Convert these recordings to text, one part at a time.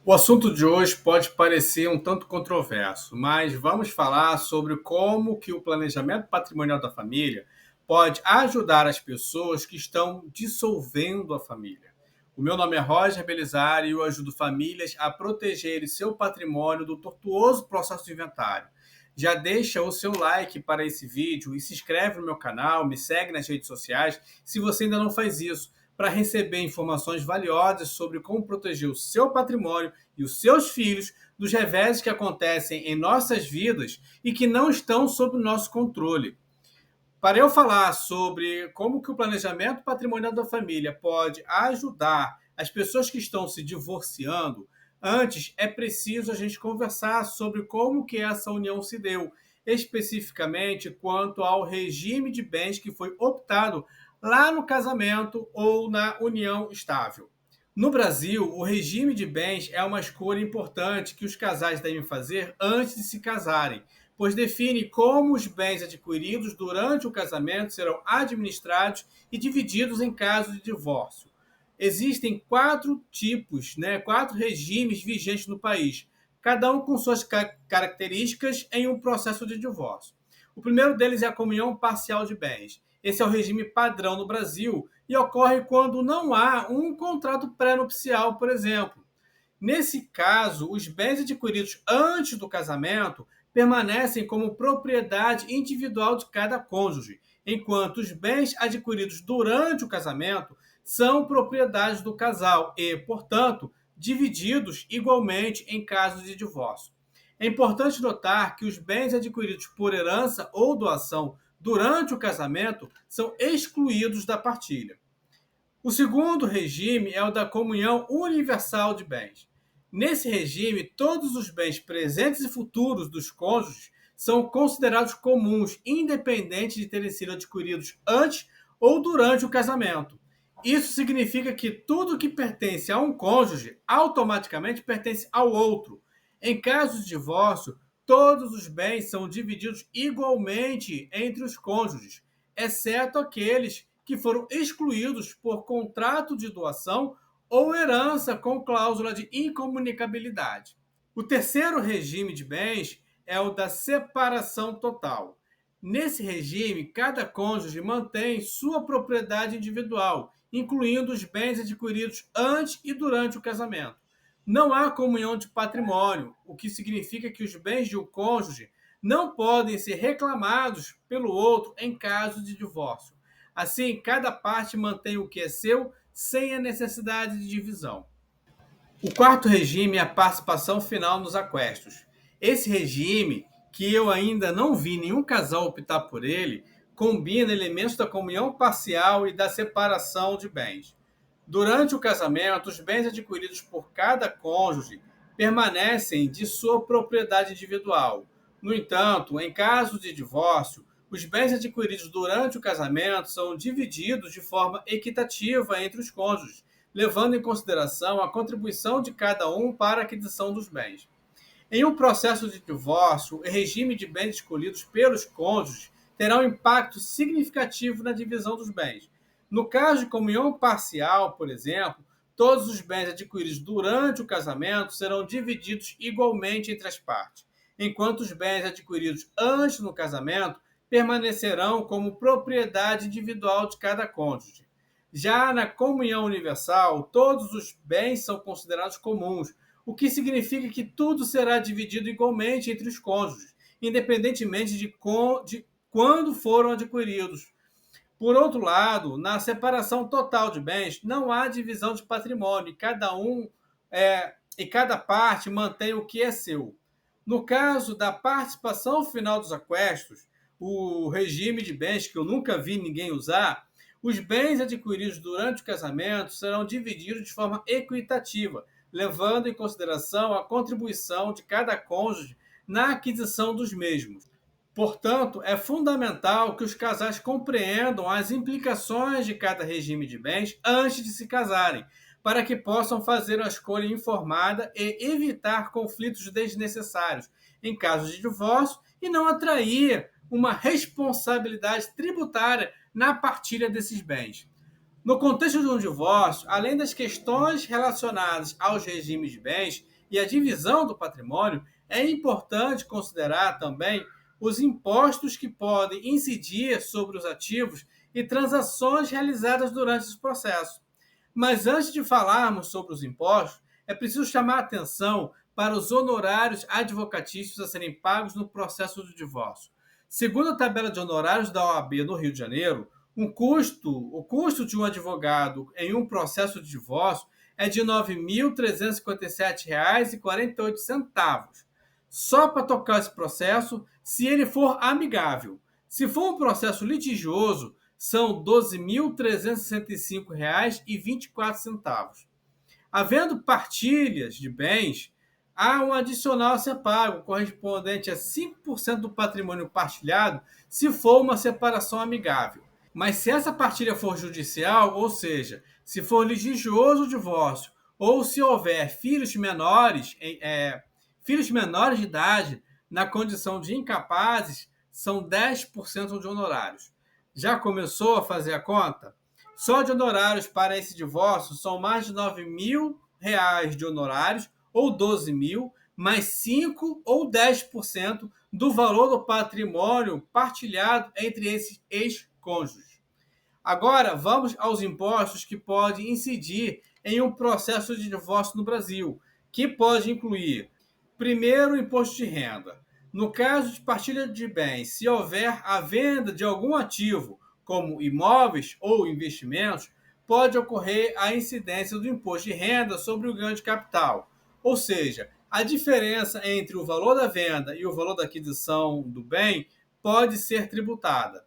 O assunto de hoje pode parecer um tanto controverso, mas vamos falar sobre como que o planejamento patrimonial da família pode ajudar as pessoas que estão dissolvendo a família. O meu nome é Roger Belizari e eu ajudo famílias a protegerem seu patrimônio do tortuoso processo de inventário. Já deixa o seu like para esse vídeo e se inscreve no meu canal, me segue nas redes sociais se você ainda não faz isso, para receber informações valiosas sobre como proteger o seu patrimônio e os seus filhos dos reveses que acontecem em nossas vidas e que não estão sob o nosso controle. Para eu falar sobre como que o planejamento patrimonial da família pode ajudar as pessoas que estão se divorciando, antes é preciso a gente conversar sobre como que essa união se deu, especificamente quanto ao regime de bens que foi optado lá no casamento ou na união estável. No Brasil, o regime de bens é uma escolha importante que os casais devem fazer antes de se casarem, pois define como os bens adquiridos durante o casamento serão administrados e divididos em caso de divórcio. Existem quatro tipos, quatro regimes vigentes no país, cada um com suas características em um processo de divórcio. O primeiro deles é a comunhão parcial de bens. Esse é o regime padrão no Brasil e ocorre quando não há um contrato pré-nupcial, por exemplo. Nesse caso, os bens adquiridos antes do casamento permanecem como propriedade individual de cada cônjuge, enquanto os bens adquiridos durante o casamento são propriedade do casal e, portanto, divididos igualmente em caso de divórcio. É importante notar que os bens adquiridos por herança ou doação durante o casamento são excluídos da partilha. O segundo regime é o da comunhão universal de bens. Nesse regime, todos os bens presentes e futuros dos cônjuges são considerados comuns, independente de terem sido adquiridos antes ou durante o casamento. Isso significa que tudo que pertence a um cônjuge automaticamente pertence ao outro. Em caso de divórcio, todos os bens são divididos igualmente entre os cônjuges, exceto aqueles que foram excluídos por contrato de doação ou herança com cláusula de incomunicabilidade. O terceiro regime de bens é o da separação total. Nesse regime, cada cônjuge mantém sua propriedade individual, incluindo os bens adquiridos antes e durante o casamento. Não há comunhão de patrimônio, o que significa que os bens de um cônjuge não podem ser reclamados pelo outro em caso de divórcio. Assim, cada parte mantém o que é seu sem a necessidade de divisão. O quarto regime é a participação final nos aquestos. Esse regime, que eu ainda não vi nenhum casal optar por ele, combina elementos da comunhão parcial e da separação de bens. Durante o casamento, os bens adquiridos por cada cônjuge permanecem de sua propriedade individual. No entanto, em caso de divórcio, os bens adquiridos durante o casamento são divididos de forma equitativa entre os cônjuges, levando em consideração a contribuição de cada um para a aquisição dos bens. Em um processo de divórcio, o regime de bens escolhidos pelos cônjuges terá um impacto significativo na divisão dos bens. No caso de comunhão parcial, por exemplo, todos os bens adquiridos durante o casamento serão divididos igualmente entre as partes, enquanto os bens adquiridos antes do casamento permanecerão como propriedade individual de cada cônjuge. Já na comunhão universal, todos os bens são considerados comuns, o que significa que tudo será dividido igualmente entre os cônjuges, independentemente de quando foram adquiridos. Por outro lado, na separação total de bens, não há divisão de patrimônio, e cada parte mantém o que é seu. No caso da participação final dos aquestos, o regime de bens que eu nunca vi ninguém usar, os bens adquiridos durante o casamento serão divididos de forma equitativa, levando em consideração a contribuição de cada cônjuge na aquisição dos mesmos. Portanto, é fundamental que os casais compreendam as implicações de cada regime de bens antes de se casarem, para que possam fazer uma escolha informada e evitar conflitos desnecessários em caso de divórcio e não atrair uma responsabilidade tributária na partilha desses bens. No contexto de um divórcio, além das questões relacionadas aos regimes de bens, e a divisão do patrimônio, é importante considerar também os impostos que podem incidir sobre os ativos e transações realizadas durante esse processo. Mas antes de falarmos sobre os impostos, é preciso chamar a atenção para os honorários advocatícios a serem pagos no processo do divórcio. Segundo a tabela de honorários da OAB no Rio de Janeiro, o custo de um advogado em um processo de divórcio é de R$ 9.357,48. Só para tocar esse processo, se ele for amigável. Se for um processo litigioso, são R$ 12.365,24. Havendo partilhas de bens, há um adicional a ser pago, correspondente a 5% do patrimônio partilhado, se for uma separação amigável. Mas se essa partilha for judicial, ou seja, se for litigioso o divórcio, ou se houver filhos menores de idade na condição de incapazes, são 10% de honorários. Já começou a fazer a conta? Só de honorários para esse divórcio são mais de R$ 9.000 de honorários, ou 12 mil, mais 5 ou 10% do valor do patrimônio partilhado entre esses ex-cônjuges. Agora, vamos aos impostos que podem incidir em um processo de divórcio no Brasil, que pode incluir, primeiro, o imposto de renda. No caso de partilha de bens, se houver a venda de algum ativo, como imóveis ou investimentos, pode ocorrer a incidência do imposto de renda sobre o ganho de capital. Ou seja, a diferença entre o valor da venda e o valor da aquisição do bem pode ser tributada.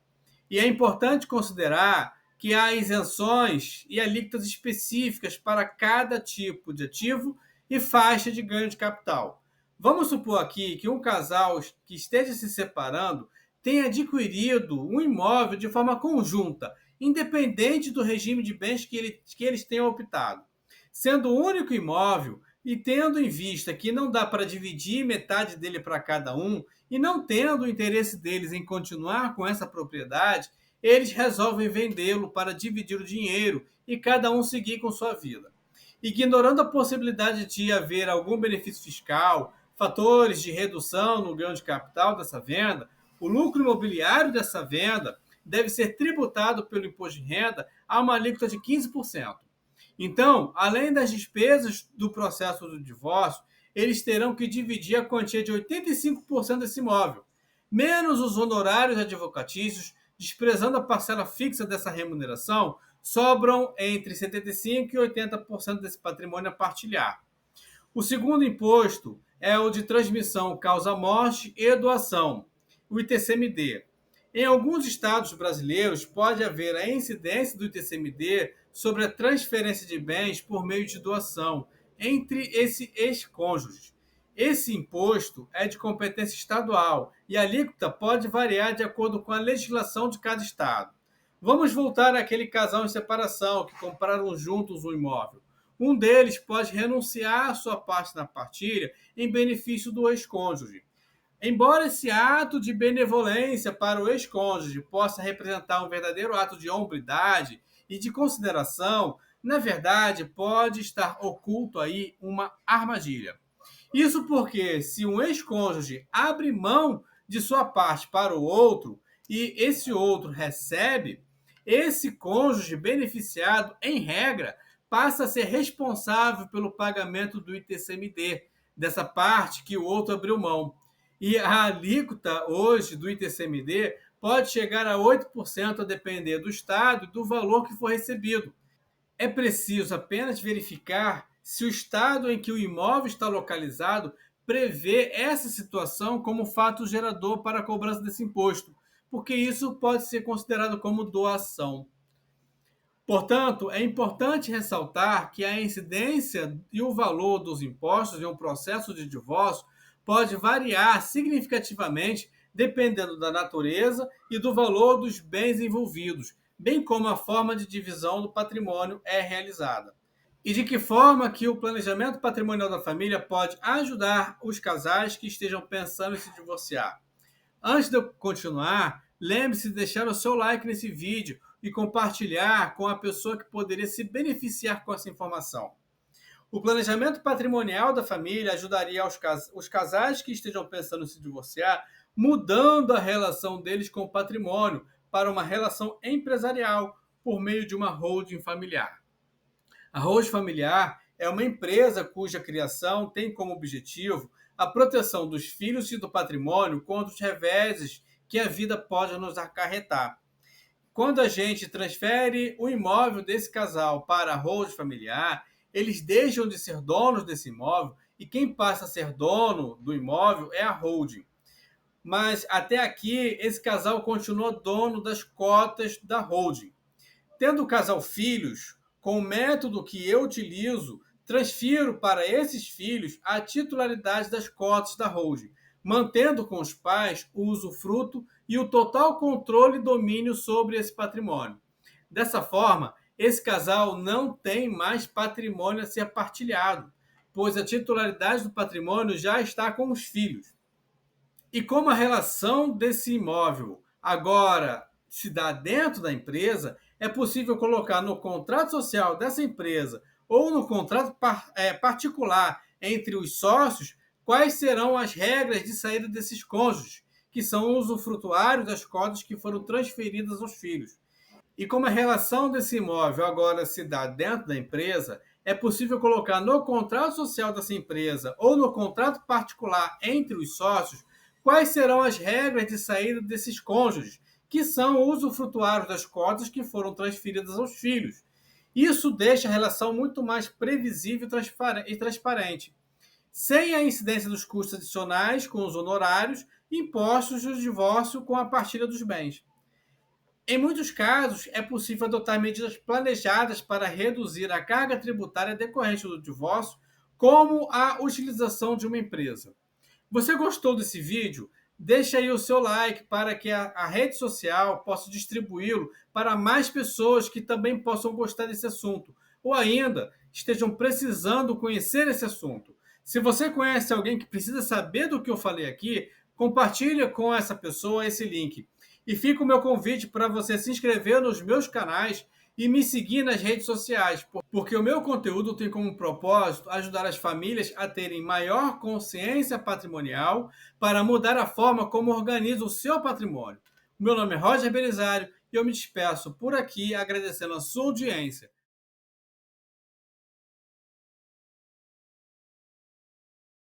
E é importante considerar que há isenções e alíquotas específicas para cada tipo de ativo e faixa de ganho de capital. Vamos supor aqui que um casal que esteja se separando tenha adquirido um imóvel de forma conjunta, independente do regime de bens que eles tenham optado. Sendo o único imóvel e tendo em vista que não dá para dividir metade dele para cada um, e não tendo o interesse deles em continuar com essa propriedade, eles resolvem vendê-lo para dividir o dinheiro e cada um seguir com sua vida. Ignorando a possibilidade de haver algum benefício fiscal, fatores de redução no ganho de capital dessa venda, o lucro imobiliário dessa venda deve ser tributado pelo imposto de renda a uma alíquota de 15%. Então, além das despesas do processo do divórcio, eles terão que dividir a quantia de 85% desse imóvel, menos os honorários advocatícios, desprezando a parcela fixa dessa remuneração, sobram entre 75% e 80% desse patrimônio a partilhar. O segundo imposto é o de transmissão causa-morte e doação, o ITCMD. Em alguns estados brasileiros, pode haver a incidência do ITCMD sobre a transferência de bens por meio de doação entre esses ex-cônjuges. Esse imposto é de competência estadual e a alíquota pode variar de acordo com a legislação de cada estado. Vamos voltar àquele casal em separação que compraram juntos um imóvel. Um deles pode renunciar à sua parte na partilha em benefício do ex-cônjuge. Embora esse ato de benevolência para o ex-cônjuge possa representar um verdadeiro ato de hombridade e de consideração, na verdade pode estar oculto aí uma armadilha. Isso porque se um ex-cônjuge abre mão de sua parte para o outro e esse outro recebe, esse cônjuge beneficiado, em regra, passa a ser responsável pelo pagamento do ITCMD, dessa parte que o outro abriu mão. E a alíquota hoje do ITCMD pode chegar a 8%, a depender do estado e do valor que for recebido. É preciso apenas verificar se o estado em que o imóvel está localizado prevê essa situação como fato gerador para a cobrança desse imposto, porque isso pode ser considerado como doação. Portanto, é importante ressaltar que a incidência e o valor dos impostos em um processo de divórcio pode variar significativamente dependendo da natureza e do valor dos bens envolvidos, bem como a forma de divisão do patrimônio é realizada. E de que forma que o planejamento patrimonial da família pode ajudar os casais que estejam pensando em se divorciar. Antes de eu continuar, lembre-se de deixar o seu like nesse vídeo e compartilhar com a pessoa que poderia se beneficiar com essa informação. O planejamento patrimonial da família ajudaria os casais que estejam pensando em se divorciar, mudando a relação deles com o patrimônio para uma relação empresarial por meio de uma holding familiar. A holding familiar é uma empresa cuja criação tem como objetivo a proteção dos filhos e do patrimônio contra os reveses que a vida pode nos acarretar. Quando a gente transfere o imóvel desse casal para a holding familiar, eles deixam de ser donos desse imóvel e quem passa a ser dono do imóvel é a holding. Mas até aqui, esse casal continua dono das cotas da holding. Tendo o casal filhos, com o método que eu utilizo, transfiro para esses filhos a titularidade das cotas da holding, mantendo com os pais o usufruto e o total controle e domínio sobre esse patrimônio. Dessa forma, esse casal não tem mais patrimônio a ser partilhado, pois a titularidade do patrimônio já está com os filhos. E como a relação desse imóvel agora se dá dentro da empresa, é possível colocar no contrato social dessa empresa ou no contrato particular entre os sócios quais serão as regras de saída desses cônjuges, que são usufrutuários das cotas que foram transferidas aos filhos. E como a relação desse imóvel agora se dá dentro da empresa, é possível colocar no contrato social dessa empresa ou no contrato particular entre os sócios quais serão as regras de saída desses cônjuges, que são usufrutuários das cotas que foram transferidas aos filhos. Isso deixa a relação muito mais previsível e transparente, sem a incidência dos custos adicionais com os honorários impostos do divórcio com a partilha dos bens. Em muitos casos, é possível adotar medidas planejadas para reduzir a carga tributária decorrente do divórcio, como a utilização de uma empresa. Você gostou desse vídeo? Deixa aí o seu like para que a rede social possa distribuí-lo para mais pessoas que também possam gostar desse assunto, ou ainda estejam precisando conhecer esse assunto. Se você conhece alguém que precisa saber do que eu falei aqui, compartilhe com essa pessoa esse link. E fica o meu convite para você se inscrever nos meus canais e me seguir nas redes sociais, porque o meu conteúdo tem como propósito ajudar as famílias a terem maior consciência patrimonial para mudar a forma como organizam o seu patrimônio. O meu nome é Roger Belisário e eu me despeço por aqui agradecendo a sua audiência.